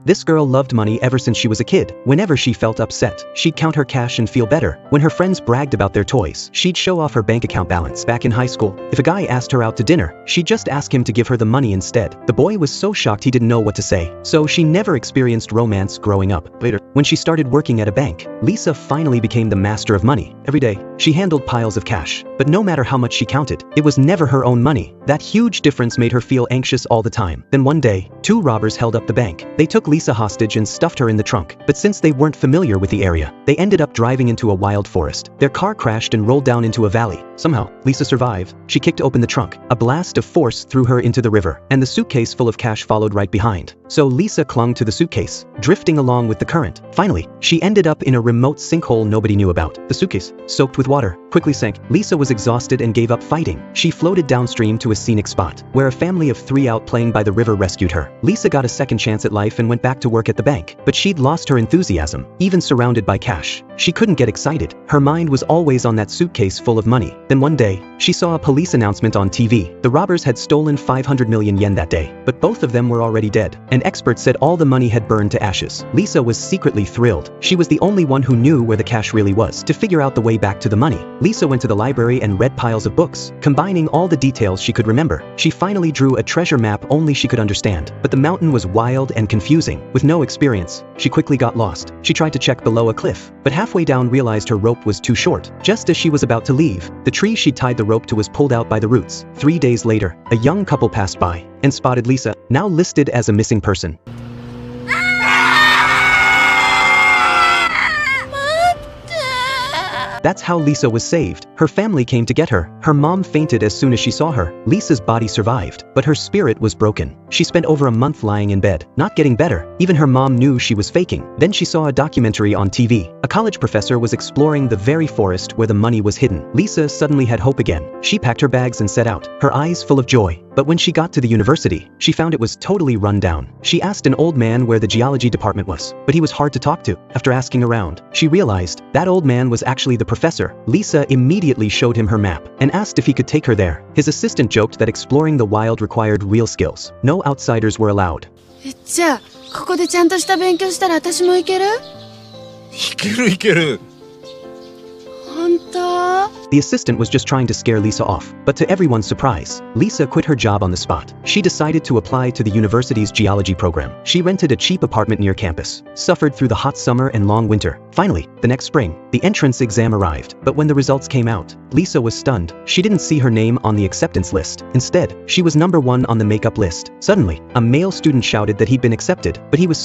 This girl loved money ever since she was a kid. Whenever she felt upset, she'd count her cash and feel better. When her friends bragged about their toys, she'd show off her bank account balance. Back in high school, if a guy asked her out to dinner, she'd just ask him to give her the money instead. The boy was so shocked he didn't know what to say, so she never experienced romance growing up. Later, when she started working at a bank, Lisa finally became the master of money. Every day, she handled piles of cash, but no matter how much she counted, it was never her own money. That huge difference made her feel anxious all the time. Then one day, two robbers held up the bank. They took Lisa hostage and stuffed her in the trunk, but since they weren't familiar with the area, they ended up driving into a wild forest. Their car crashed and rolled down into a valley. Somehow, Lisa survived. She kicked open the trunk. A blast of force threw her into the river, and the suitcase full of cash followed right behind. So Lisa clung to the suitcase, drifting along with the current. Finally, she ended up in a remote sinkhole nobody knew about. The suitcase, soaked with water, quickly sank. Lisa was exhausted and gave up fighting. She floated downstream to a scenic spot, where a family of 3 out playing by the river rescued her. Lisa got a second chance at life and went back to work at the bank, but she'd lost her enthusiasm. Even surrounded by cash, she couldn't get excited. Her mind was always on that suitcase full of money. Then one day, she saw a police announcement on TV. The robbers had stolen 500 million yen that day, but both of them were already dead, and experts said all the money had burned to ashes. Lisa was secretly thrilled. She was the only one who knew where the cash really was. To figure out the way back to the money, Lisa went to the library and read piles of books, combining all the details she could remember. She finally drew a treasure map only she could understand, but the mountain was wild and confusing. With no experience, she quickly got lost. She tried to check below a cliff, but halfway down realized her rope was too short. Just as she was about to leave, the tree she tied the rope to was pulled out by the roots. 3 days later, a young couple passed by and spotted Lisa, now listed as a missing person. That's how Lisa was saved. Her family came to get her. Her mom fainted as soon as she saw her. Lisa's body survived, but her spirit was broken. She spent over a month lying in bed, not getting better. Even her mom knew she was faking. Then she saw a documentary on TV. A college professor was exploring the very forest where the money was hidden. Lisa suddenly had hope again. She packed her bags and set out, her eyes full of joy. But when she got to the university, she found it was totally run down. She asked an old man where the geology department was, but he was hard to talk to. After asking around, she realized that old man was actually the professor. Lisa immediately showed him her map and asked if he could take her there. His assistant joked that exploring the wild required real skills. No outsiders were allowed. じゃあ、ここでちゃんとした勉強したら私も行ける？いけるいける。本当？ The assistant was just trying to scare Lisa off, but to everyone's surprise, Lisa quit her job on the spot. She decided to apply to the university's geology program. She rented a cheap apartment near campus, suffered through the hot summer and long winter. Finally, the next spring, the entrance exam arrived, but when the results came out, Lisa was stunned. She didn't see her name on the acceptance list. Instead, she was number 1 on the makeup list. Suddenly, a male student shouted that he'd been accepted, but he was